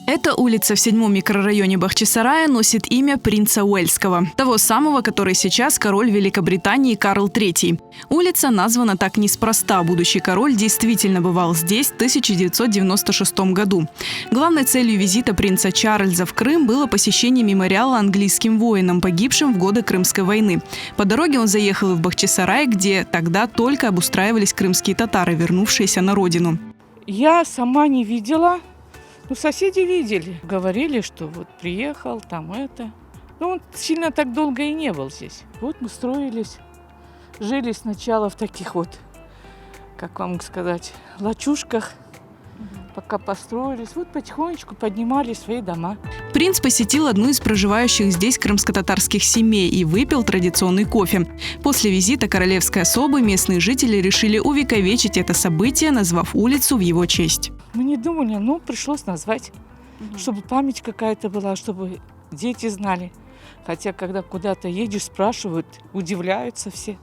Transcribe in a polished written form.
Эта улица в 7-м микрорайоне Бахчисарая носит имя принца Уэльского, того самого, который сейчас король Великобритании Карл III. Улица названа так неспроста. Будущий король действительно бывал здесь в 1996 году. Главной целью визита принца Чарльза в Крым было посещение мемориала английским воинам, погибшим в годы Крымской войны. По дороге он заехал и в Бахчисарай, где тогда только обустраивались крымские татары, вернувшиеся на родину. Я сама не видела. Соседи видели. Говорили, что вот приехал, там это. Он сильно так долго и не был здесь. Вот мы строились. Жили сначала в таких вот, как вам сказать, лачушках. Пока построились. Вот потихонечку поднимали свои дома. Принц посетил одну из проживающих здесь крымско-татарских семей и выпил традиционный кофе. После визита королевской особы местные жители решили увековечить это событие, назвав улицу в его честь. Мы не думали, но пришлось назвать, чтобы память какая-то была, чтобы дети знали. Хотя, когда куда-то едешь, спрашивают, удивляются все.